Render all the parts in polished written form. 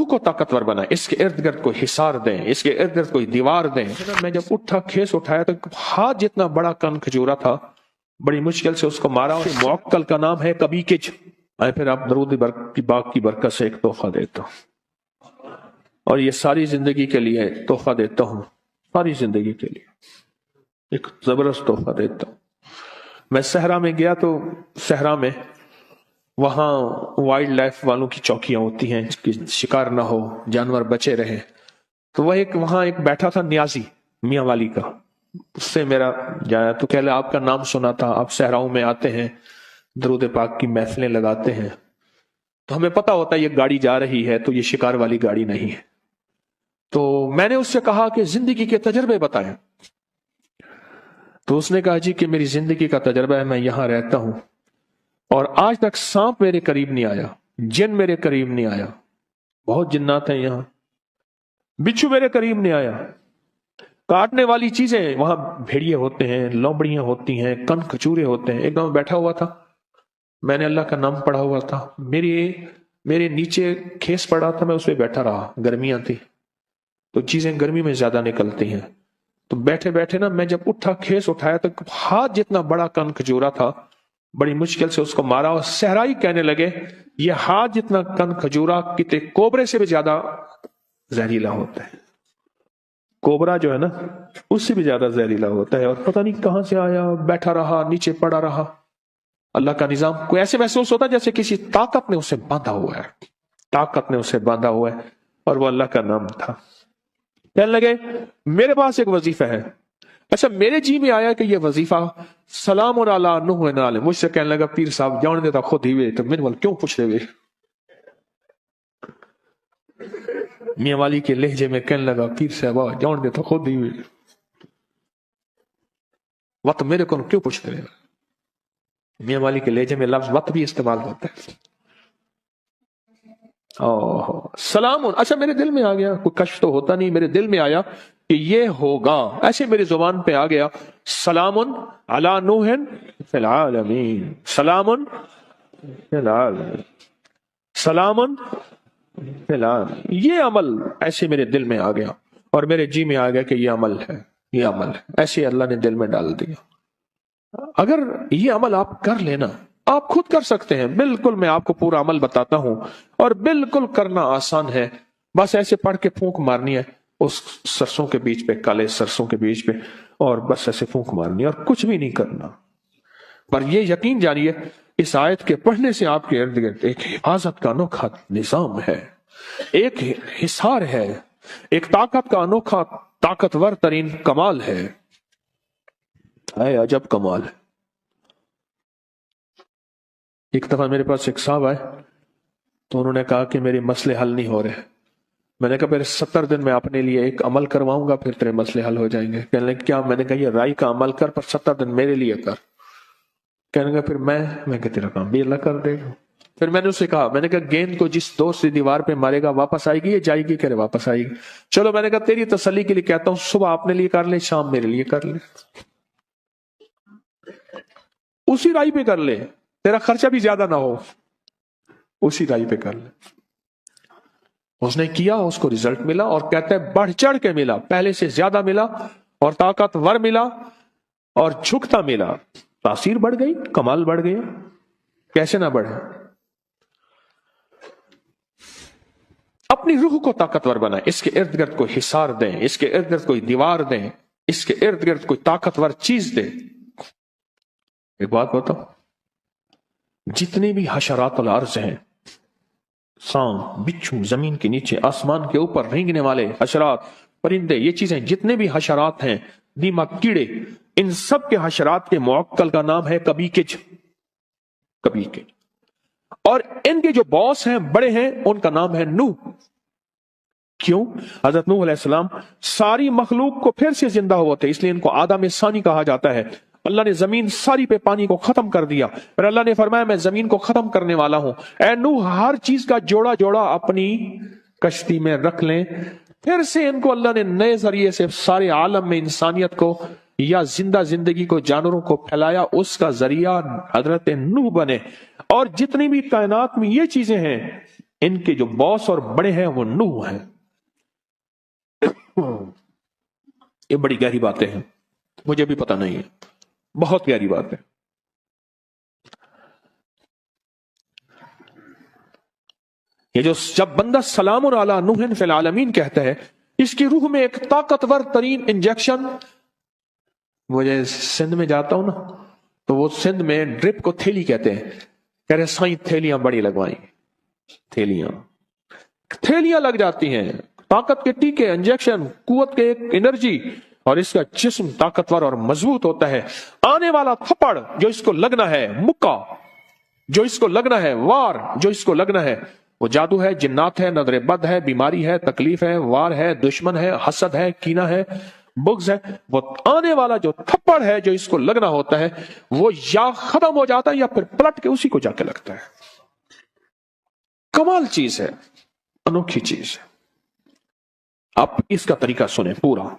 को ताकतवर बनाए, इसके इर्द गिर्द कोई हिसार दें, इसके इर्द गिर्द कोई दीवार दें। मैं जब उठा, खेस उठाया तो हाथ जितना बड़ा कन खजूरा था, बड़ी मुश्किल से उसको मारा। और मुअक्कल का नाम है कभी किच। मैं फिर आप दरूद की बाग की बरकत से एक तोहफा देता हूं, और ये सारी जिंदगी के लिए तोहफा देता हूं, सारी जिंदगी के लिए एक जबरदस्त तोहफा देता हूं। मैं सहरा में गया तो सहरा में वहां वाइल्ड लाइफ वालों की चौकियां होती हैं कि शिकार ना हो, जानवर बचे रहे। तो वह वहां एक बैठा था न्याजी मियां वाली का, उससे मेरा जाया तो कह लिया आपका नाम सुना था, आप सहराओं में आते हैं, दरूद पाक की महफिलें लगाते हैं, तो हमें पता होता है ये गाड़ी जा रही है तो ये शिकार वाली गाड़ी नहीं है। तो मैंने उससे कहा कि जिंदगी के तजर्बे बताएं। तो उसने कहा जी कि मेरी जिंदगी का तजर्बा है, मैं यहां रहता हूं और आज तक सांप मेरे करीब नहीं आया, जिन मेरे करीब नहीं आया, बहुत जिन्नात हैं यहां, बिच्छू मेरे करीब नहीं आया, काटने वाली चीजें वहां भेड़िए होते हैं, लोमड़ियां होती हैं, कन खचूरे होते हैं। एक दम बैठा हुआ था, मैंने अल्लाह का नाम पढ़ा हुआ था, मेरे नीचे खेस पड़ा था, मैं उस पर बैठा रहा, गर्मियां थी तो चीजें गर्मी में ज्यादा निकलती हैं। तो बैठे बैठे ना मैं जब उठा, खेस उठाया तो हाथ जितना बड़ा कन खजूरा था, बड़ी मुश्किल से उसको मारा। और सहराई कहने लगे ये हाथ जितना कन खजूरा किते कोबरे से भी ज्यादा जहरीला होता है, कोबरा जो है ना उससे भी ज्यादा जहरीला होता है। और पता नहीं कहां से आया, बैठा रहा, नीचे पड़ा रहा। अल्लाह का निजाम, कोई ऐसे महसूस होता है जैसे किसी ताकत ने उसे बांधा हुआ है, ताकत ने उसे बांधा हुआ है, और वो अल्लाह का नाम था। कहने लगे मेरे पास एक वजीफा है। अच्छा, मेरे जी में आया कि ये वजीफा सलाम और अला नूह नाले। मुझसे कहने लगा पीर साहब जान देता खुद ही वे, तो मैंने बोला क्यों पूछ रहे वे। मियां वाली के लहजे में कहने लगा पीर साहब जान देता खुद ही वे, वत मेरे को क्यों पूछ रहे। मियां वाली के लहजे में लफ्ज वत भी इस्तेमाल होता है। ओह सलाम। अच्छा, मेरे दिल में आ गया, कोई कष्ट तो होता नहीं, मेरे दिल में आया कि ये होगा, ऐसे मेरी जुबान पे आ गया सलामुन अला नूहिन फिल आलमीन, सलामुन फिल आलमीन, सलामुन फिल आलमीन। ये अमल ऐसे मेरे दिल में आ गया और मेरे जी में आ गया कि ये अमल है, ये अमल है, ऐसे अल्लाह ने दिल में डाल दिया। अगर ये अमल आप कर लेना, आप खुद कर सकते हैं, बिल्कुल मैं आपको पूरा अमल बताता हूं और बिल्कुल करना आसान है। बस ऐसे पढ़ के फूंक मारनी है उस सरसों के बीच पे, काले सरसों के बीच पे, और बस ऐसे फूंक मारनी है और कुछ भी नहीं करना। पर यह यकीन जानिए इस आयत के पढ़ने से आपके इर्द गिर्द एक हिफाजत का अनोखा निजाम है, एक हिसार है, एक ताकत का अनोखा ताकतवर तरीन कमाल है। अजब कमाल है। एक दफा मेरे पास एक साहब आए तो उन्होंने कहा कि मेरे मसले हल नहीं हो रहे। मैंने कहा फिर 70 दिन में अपने लिए एक अमल करवाऊंगा, फिर तेरे मसले हल हो जाएंगे। कहने लगे क्या? मैंने कहा ये राई का अमल कर, पर 70 दिन मेरे लिए कर। कहने लगा फिर मैं कहा तेरा काम भी अल्लाह कर देगा। फिर मैंने उससे कहा, मैंने कहा गेंद को जिस दोस्त से दीवार पे मारेगा वापस आएगी या जाएगी? कह रहे वापस आएगी। चलो मैंने कहा तेरी तसल्ली के लिए कहता हूं, सुबह अपने लिए कर ले, शाम मेरे लिए कर ले, उसी राई पे कर ले, तेरा खर्चा भी ज्यादा ना हो, उसी राई पे कर ले। उसने किया, उसको रिजल्ट मिला, और कहते हैं बढ़ चढ़ के मिला, पहले से ज्यादा मिला, और ताकतवर मिला, और झुकता मिला। तासीर बढ़ गई, कमाल बढ़ गया, कैसे ना बढ़े। अपनी रूह को ताकतवर बनाए, इसके इर्द गिर्द कोई हिसार दें, इसके इर्द गिर्द कोई दीवार दें, इसके इर्द गिर्द कोई ताकतवर चीज दें। एक बात बताओ, जितनी भी हशरात अल अर्ज़ हैं, सांप, बिच्छू, जमीन के नीचे, आसमान के ऊपर रेंगने वाले हशरात, परिंदे, ये चीजें जितने भी हशरात हैं, दीमक, कीड़े, इन सब के हशरात के मुअक्कल का नाम है कबीकिज, कबीकिज। और इनके जो बॉस हैं, बड़े हैं, उनका नाम है नूह। क्यों? हजरत नूह अलैहिस्सलाम सारी मखलूक को फिर से जिंदा हुआ थे, इसलिए इनको आदम सानी कहा जाता है। अल्लाह ने जमीन सारी पे पानी को खत्म कर दिया, और अल्लाह ने फरमाया मैं जमीन को खत्म करने वाला हूं। ऐ नूह, हर चीज का जोड़ा जोड़ा अपनी कश्ती में रख लें। फिर से इनको अल्लाह ने नए जरिए से सारे आलम में इंसानियत को या जिंदा जिंदगी को, जानवरों को फैलाया, उसका जरिया हजरत नूह बने। और जितनी भी कायनात में ये चीजें हैं, इनके जो बॉस और बड़े हैं वो नूह हैं। ये बड़ी गहरी बातें हैं, मुझे भी पता नहीं है, बहुत गहरी बात है। ये जो जब बंदा सलामुन अला नूहिन फिल आलमीन कहता है, इसकी रूह में एक ताकतवर तरीन इंजेक्शन। मुझे सिंध में जाता हूं ना, तो वो सिंध में ड्रिप को थैली कहते हैं। कह रहे साईं थैलियां बड़ी लगवाई, थैलियां लग जाती हैं, ताकत के टीके, इंजेक्शन, कुवत के एक एनर्जी, और इसका जिस्म ताकतवर और मजबूत होता है। आने वाला थप्पड़ जो इसको लगना है, मुक्का जो इसको लगना है, वार जो इसको लगना है, वो जादू है, जिन्नात है, नजर बद है, बीमारी है, तकलीफ है, वार है, दुश्मन है, हसद है, कीना है, बुग्ज है। वो आने वाला जो थप्पड़ है जो इसको लगना होता है, वो या खत्म हो जाता है या फिर पलट के उसी को जाके लगता है। कमाल चीज है, अनोखी चीज है। आप इसका तरीका सुने पूरा।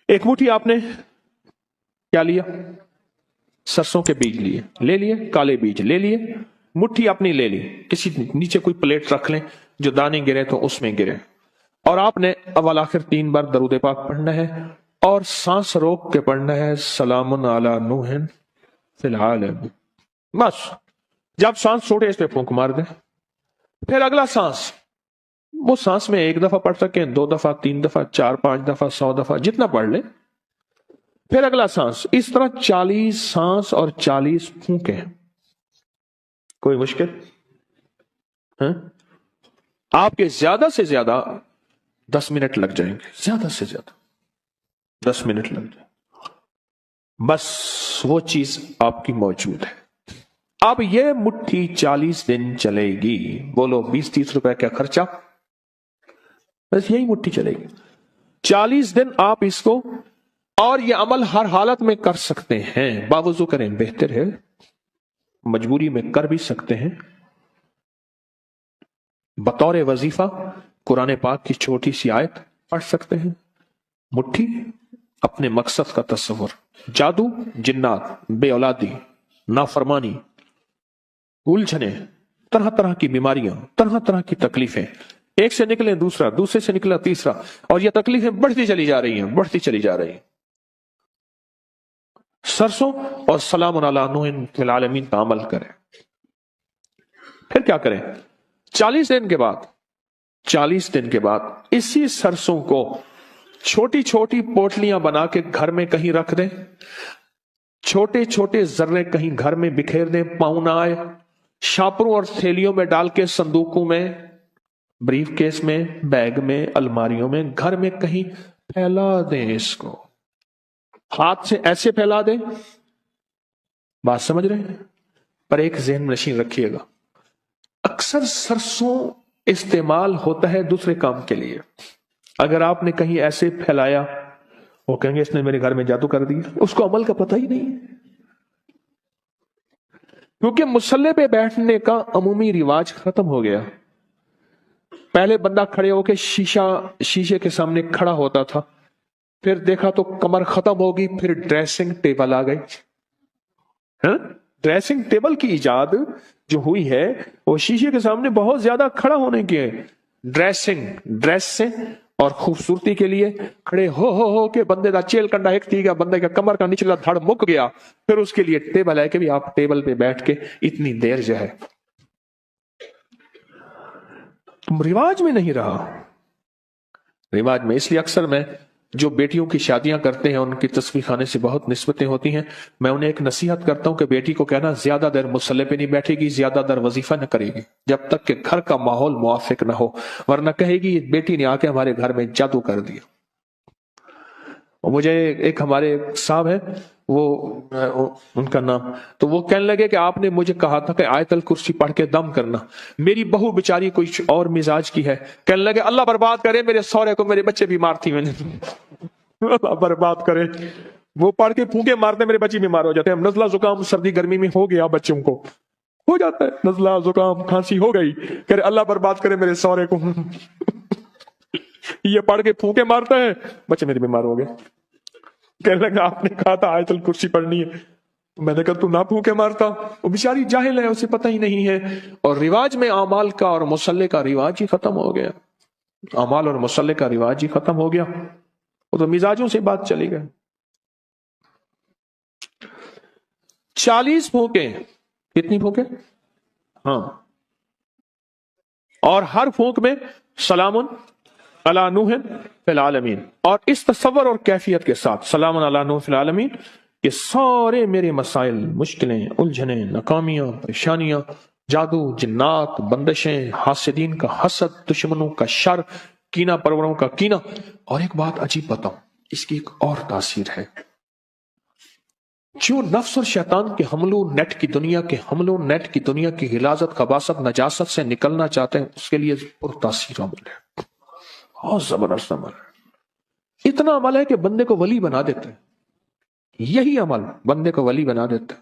एक मुट्ठी आपने क्या लिया? सरसों के बीज ले लिए, काले बीज ले लिए, मुट्ठी अपनी ले ली, किसी नीचे कोई प्लेट रख लें, जो दाने गिरे तो उसमें गिरे, और आपने अव्वल आखिर 3 बार दरूद पाक पढ़ना है और सांस रोक के पढ़ना है, सलामुन अला नूहिन फिल आलमीन। बस जब सांस छोड़े इस पे फूंक मार दे। फिर अगला सांस, वो सांस में 1 दफा पढ़ सके, 2 दफा, 3 दफा, 4, 5 दफा, 100 दफा, जितना पढ़ ले। फिर अगला सांस, इस तरह 40 सांस और 40 फूंके। कोई मुश्किल है? आपके ज्यादा से ज्यादा 10 मिनट लग जाएंगे, ज्यादा से ज्यादा 10 मिनट लग जाएंगे, बस वो चीज आपकी मौजूद है। अब ये मुट्ठी 40 दिन चलेगी। बोलो 20-30 रुपए का खर्चा, बस यही मुट्ठी चलेगी 40 दिन। आप इसको, और ये अमल हर हालत में कर सकते हैं। बावजू करें, बेहतर है, मजबूरी में कर भी सकते हैं। बतौर वजीफा कुरान पाक की छोटी सी आयत पढ़ सकते हैं। मुट्ठी, अपने मकसद का तस्वुर, जादू, जिन्नात, बेऔलादी, नाफरमानी, उलझने, तरह तरह की बीमारियां, तरह तरह की तकलीफें, एक से निकले दूसरा, दूसरे से निकला तीसरा, और ये तकलीफें बढ़ती चली जा रही हैं, बढ़ती चली जा रही हैं। सरसों और सलामुन अला नूहिन फिल आलमीन का अमल करें। फिर क्या करें? 40 दिन के बाद, 40 दिन के बाद इसी सरसों को छोटी छोटी पोटलियां बना के घर में कहीं रख दें। छोटे छोटे जर्रे कहीं घर में बिखेर दें, पाँव ना आए। शापरों और थैलियों में डाल के, संदूकों में, ब्रीफ केस में, बैग में, अलमारियों में, घर में कहीं फैला दें। इसको हाथ से ऐसे फैला दें। बात समझ रहे हैं? पर एक ज़हन में नशीन रखिएगा, अक्सर सरसों इस्तेमाल होता है दूसरे काम के लिए। अगर आपने कहीं ऐसे फैलाया, वो कहेंगे इसने मेरे घर में जादू कर दिया। उसको अमल का पता ही नहीं है, क्योंकि मुसल्ले पे बैठने का अमूमी रिवाज खत्म हो गया। पहले बंदा खड़े होकर शीशे के सामने खड़ा होता था, फिर देखा तो कमर खत्म होगी, फिर ड्रेसिंग टेबल आ गई। ड्रेसिंग टेबल की इजाद जो हुई है वो शीशे के सामने बहुत ज्यादा खड़ा होने की है। ड्रेस से और खूबसूरती के लिए खड़े हो के बंदे का चेल कंडा एक थी गया, बंदे का कमर का निचला धड़ मुक गया, फिर उसके लिए टेबल है कि भी आप टेबल पे बैठ के इतनी देर जो है, रिवाज में नहीं रहा। रिवाज में इसलिए अक्सर मैं जो बेटियों की शादियां करते हैं उनकी तस्वीर खाने से बहुत निस्बतें होती हैं, मैं उन्हें एक नसीहत करता हूं कि बेटी को कहना ज्यादा देर मुसल्ले पे नहीं बैठेगी, ज्यादा देर वजीफा न करेगी जब तक कि घर का माहौल मुआफिक न हो, वरना कहेगी बेटी ने आके हमारे घर में जादू कर दिया। और मुझे एक हमारे साहब है, वो उनका नाम, तो वो कहने लगे कि आपने मुझे कहा था कि आयतल कुर्सी पढ़ के दम करना। मेरी बहू बेचारी कुछ और मिजाज की है, कहने लगे अल्लाह बर्बाद करे मेरे सौरे को, मेरे बच्चे बीमार थी, मैंने अल्लाह बर्बाद करे, वो पढ़ के फूंके मारते मेरे बच्चे बीमार हो जाते हैं। नजला जुकाम सर्दी गर्मी में हो गया, बच्चों को हो जाता है नजला जुकाम खांसी हो गई, कह रहे अल्लाह बर्बाद करे मेरे सौरे को ये पढ़ के फूंके मारता है, बच्चे मेरे बीमार हो गए। कहने लगा आपने कहा था आयतुल कुर्सी पढ़नी है, میں نے کہا تو نہ پھونکے مارتا، وہ بیچاری جاہل ہے، اسے پتہ ہی نہیں ہے، اور رواج میں اعمال کا اور مصلے کا رواج ہی ختم ہو گیا، اعمال اور مصلے کا رواج ہی ختم ہو گیا، وہ تو مزاجوں سے بات چلی گئی۔ 40 پھونکے، کتنی پھونکے؟ ہاں، اور ہر پھونک میں سلام علی نوح فی العالمین، اور اس تصور اور کیفیت کے ساتھ سلام علی نوح فی العالمین کہ سارے میرے مسائل، مشکلیں، الجھنیں، ناکامیاں، پریشانیاں، جادو، جنات، بندشیں، حاسدین کا حسد، دشمنوں کا شر، کینہ پروروں کا کینہ۔ اور ایک بات عجیب بتاؤں، اس کی ایک اور تاثیر ہے، جو نفس اور شیطان کے حملوں، نیٹ کی دنیا کے حملوں، نیٹ کی دنیا کی غلاظت، خباثت، نجاست سے نکلنا چاہتے ہیں، اس کے لیے پر تاثیر عمل ہے، بہت زبردست عمل ہے، اتنا عمل ہے کہ بندے کو ولی بنا دیتے ہیں، یہی عمل بندے کو ولی بنا دیتا ہے۔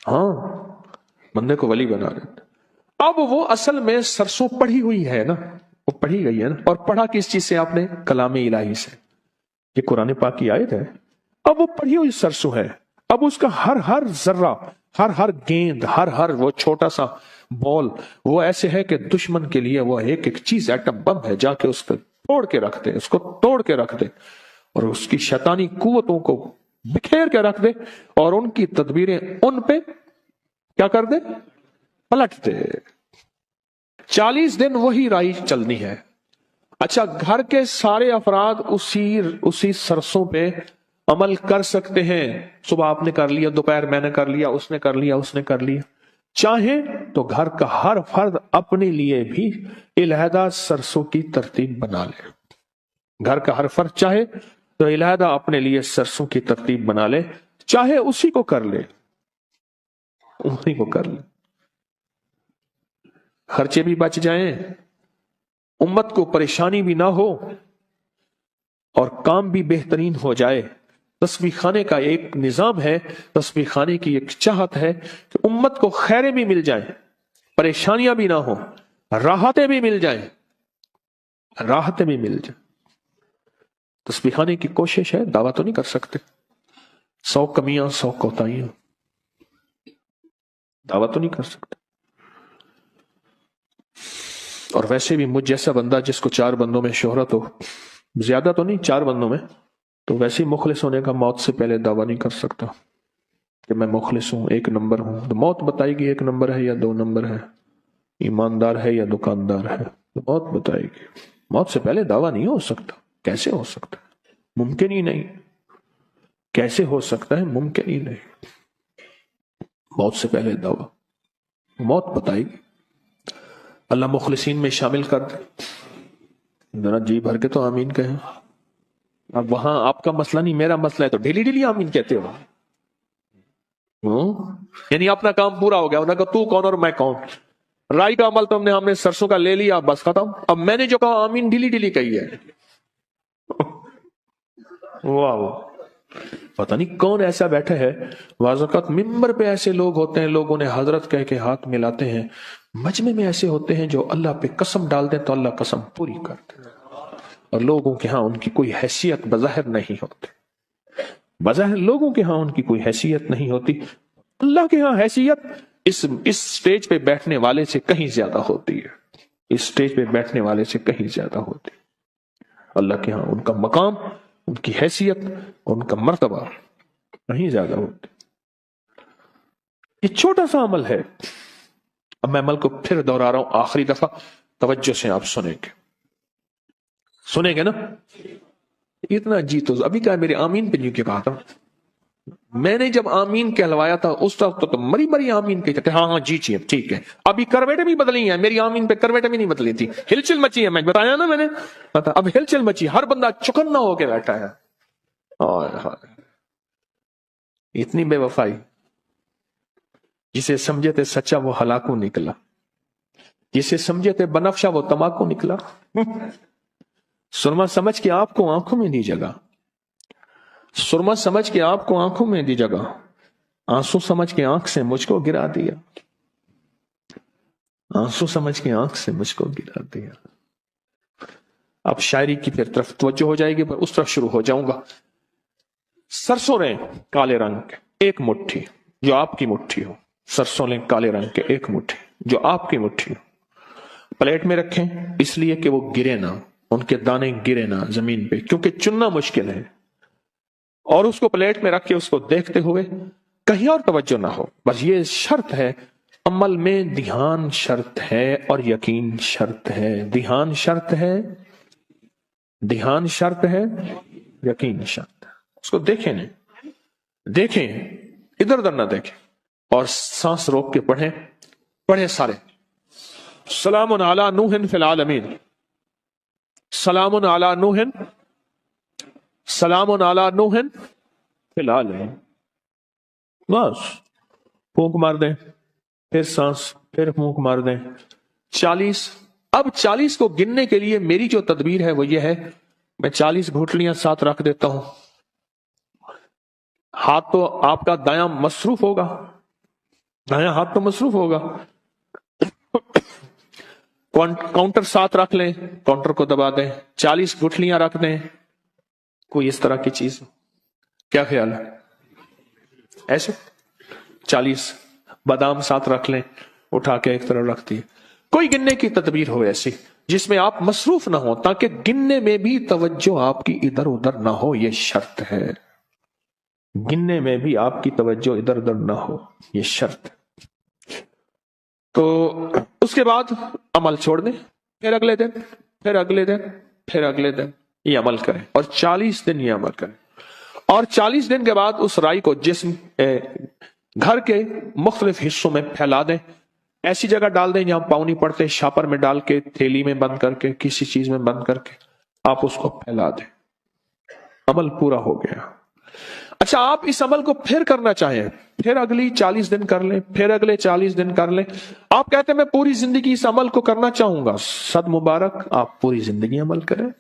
ہاں، بندے کو ولی بنا دیتا ہے۔ اب وہ اصل میں سرسوں پڑھی ہوئی ہے نا، وہ پڑھی گئی ہے نا، اور پڑھا کس چیز سے آپ نے؟ کلام الہی سے، یہ قرآن پاک کی آیت ہے، اب وہ پڑھی ہوئی سرسوں ہے، اب اس کا ہر ذرہ، ہر گیند، ہر وہ چھوٹا سا بال، وہ ایسے ہے کہ دشمن کے لیے وہ ایک چیز، ایٹم بم ہے، جا کے اس کو توڑ کے رکھ دے، اس کو توڑ کے رکھ دے، اور اس کی شیطانی قوتوں کو بکھیر کے رکھ دے، اور ان کی تدبیریں ان پہ کیا کر دے؟ پلٹ دے۔ 40 دن وہی رائی چلنی ہے۔ اچھا، گھر کے سارے افراد اسی سرسوں پہ عمل کر سکتے ہیں، صبح آپ نے کر لیا، دوپہر میں نے کر لیا، اس نے کر لیا، اس نے کر لیا، چاہیں تو گھر کا ہر فرد اپنے لیے بھی علیحدہ سرسوں کی ترتیب بنا لے، گھر کا ہر فرد چاہے تو علیحدہ اپنے لیے سرسوں کی ترتیب بنا لے، چاہے اسی کو کر لے، اسی کو کر لے، خرچے بھی بچ جائیں، امت کو پریشانی بھی نہ ہو، اور کام بھی بہترین ہو جائے۔ تسبیح خانے کا ایک نظام ہے، تسبیح خانے کی ایک چاہت ہے کہ امت کو خیریں بھی مل جائیں، پریشانیاں بھی نہ ہو، راحتیں بھی مل جائیں، راحتیں بھی مل جائیں۔ تسبیح خانے کی کوشش ہے، دعویٰ تو نہیں کر سکتے، 100 کمیاں، 100 کوتاہیاں، دعویٰ تو نہیں کر سکتے۔ اور ویسے بھی مجھ جیسا بندہ جس کو 4 بندوں میں شہرت ہو، زیادہ تو نہیں، 4 بندوں میں، تو ویسے ہی مخلص ہونے کا موت سے پہلے دعویٰ نہیں کر سکتا کہ میں مخلص ہوں، 1 نمبر ہوں۔ تو موت بتائے گی 1 نمبر ہے یا 2 نمبر ہے، ایماندار ہے یا دکاندار ہے، تو موت بتائے گی۔ موت سے پہلے دعویٰ نہیں ہو سکتا، کیسے ہو سکتا ہے؟ ممکن ہی نہیں، کیسے ہو سکتا ہے؟ ممکن ہی نہیں، موت سے پہلے دعویٰ، موت بتائے گی۔ اللہ مخلصین میں شامل کر دے، ذرا جی بھر کے تو آمین کہیں۔ اب وہاں آپ کا مسئلہ نہیں، میرا مسئلہ ہے، تو ڈیلی ڈیلی آمین کہتے ہو، یعنی اپنا کام پورا ہو گیا، انہوں نے کہا تو کون اور میں کون، رائی کا عمل تو ہم نے سرسوں کا لے لیا، بس ختم۔ اب میں نے جو کہا آمین ڈیلی ڈیلی کہی ہے، واہ، پتہ نہیں کون ایسا بیٹھا ہے۔ بعض اوقات ممبر پہ ایسے لوگ ہوتے ہیں، لوگ انہیں حضرت کہہ کے ہاتھ ملاتے ہیں، مجمع میں ایسے ہوتے ہیں جو اللہ پہ قسم ڈال دیں تو اللہ قسم پوری کرتے ہیں، اور لوگوں کے ہاں ان کی کوئی حیثیت بظاہر نہیں ہوتی، بظاہر لوگوں کے ہاں ان کی کوئی حیثیت نہیں ہوتی، اللہ کے ہاں حیثیت اس سٹیج پہ بیٹھنے والے سے کہیں زیادہ ہوتی ہے، اس سٹیج پہ بیٹھنے والے سے کہیں زیادہ ہوتی ہے۔ اللہ کے ہاں ان کا مقام، ان کی حیثیت، ان کا مرتبہ کہیں زیادہ ہوتی۔ یہ چھوٹا سا عمل ہے، اب میں عمل کو پھر دوہرا رہا ہوں آخری دفعہ، توجہ سے آپ سنیں گے نا؟ اتنا جی تو ابھی کہا میرے آمین پہ نہیں کیا کہا تھا، میں نے جب آمین کہلوایا تھا اس وقت تو مری آمین کہتے تھے، ہاں جی ٹھیک ہے، ابھی کرویٹیں بھی بدلی ہیں، میری آمین پہ کرویٹیں بھی نہیں بدلی تھی، ہلچل مچی ہے، میں بتایا نا میں نے، اب ہلچل مچی، ہر بندہ چکنا ہو کے بیٹھا ہے، اتنی بے وفائی، جسے سمجھے تھے سچا وہ ہلاکو نکلا، جسے سمجھے تھے بنفشا وہ تماکو نکلا۔ سرما سمجھ کے آپ کو آنکھوں میں دی جگہ، سرما سمجھ کے آپ کو آنکھوں میں دی جگہ، آنسو سمجھ کے آنکھ سے مجھ کو گرا دیا، آنسو سمجھ کے آنکھ سے مجھ کو گرا دیا۔ اب شاعری کی پھر طرف توجہ ہو جائے گی، پر اس طرف شروع ہو جاؤں گا۔ सरसों लें काले रंग के एक मुट्ठी, जो आपकी मुट्ठी हो। सरसों लें काले रंग के एक मुट्ठी, जो आपकी मुट्ठी हो। प्लेट में रखें इसलिए कि वो गिरे ना, उनके दाने गिरे ना जमीन पे, क्योंकि चुनना मुश्किल है। और उसको प्लेट में रख के उसको देखते हुए कहीं और तवज्जो ना हो। बस ये शर्त है, अमल में ध्यान शर्त है और यकीन शर्त है। ध्यान शर्त है, ध्यान शर्त है, यकीन शर्त है। उसको देखें नहीं, देखें इधर उधर ना देखें, और सांस रोक के पढ़ें। पढ़े सारे, सलामुन अला नूहिन फिल आलमीन, सलामुन अला नूहिन, सलामुन अला नूहिन फिल आलमीन। बस फूंक मार दें, फिर सांस, फिर फूंक मार दें। 40। अब 40 को गिनने के लिए मेरी जो तदबीर है वो ये है, मैं 40 घुटलियां साथ रख देता हूं। हाथ तो आपका दायां मसरूफ होगा, दायां हाथ तो मसरूफ होगा। काउंटर साथ रख लें, काउंटर को दबा दें, 40 गुठलियां रख दें, कोई इस तरह की चीज। क्या ख्याल है? ऐसे 40 बादाम साथ रख लें, उठा के एक तरफ रख दिए। कोई गिनने की तदबीर हो ऐसी जिसमें आप मसरूफ ना हो, ताकि गिनने में भी तवज्जो आपकी इधर उधर ना हो, यह शर्त है। गिनने में भी आपकी तवज्जो इधर उधर ना हो, यह शर्त। तो उसके बाद अमल छोड़ दें, फिर अगले दिन, फिर अगले दिन, फिर अगले दिन ये अमल करें, और 40 दिन ये अमल करें। और 40 दिन के बाद उस राई को जिस्म घर के मुख्तलिफ हिस्सों में फैला दें। ऐसी जगह डाल दें जहां पाँव नहीं पड़ते, शापर में डाल के, थैली में बंद करके, किसी चीज में बंद करके आप उसको फैला दें। अमल पूरा हो गया। अच्छा, आप इस अमल को फिर करना चाहें, फिर अगली 40 दिन कर लें, फिर अगले 40 दिन कर लें। आप कहते हैं मैं पूरी जिंदगी इस अमल को करना चाहूंगा, सद मुबारक, आप पूरी जिंदगी अमल करें।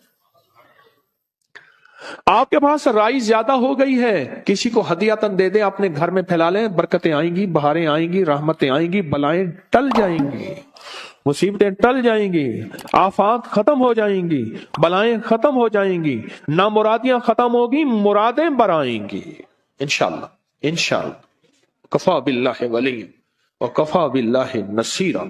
आपके पास राई ज्यादा हो गई है, किसी को हदियातन दे दे, अपने घर में फैला लें, बरकतें आएंगी, बहारें आएंगी, रहमतें आएंगी, बलाएं टल जाएंगी, मुसीबतें टल जाएंगी, आफात खत्म हो जाएंगी, बलाएं खत्म हो जाएंगी, नामुरादियां खत्म होगी, मुरादें बराएंगी इंशाअल्लाह। इंशाअल्लाह। कफा बिल्लाहि वली व कफा बिल्लाहि नसीरा।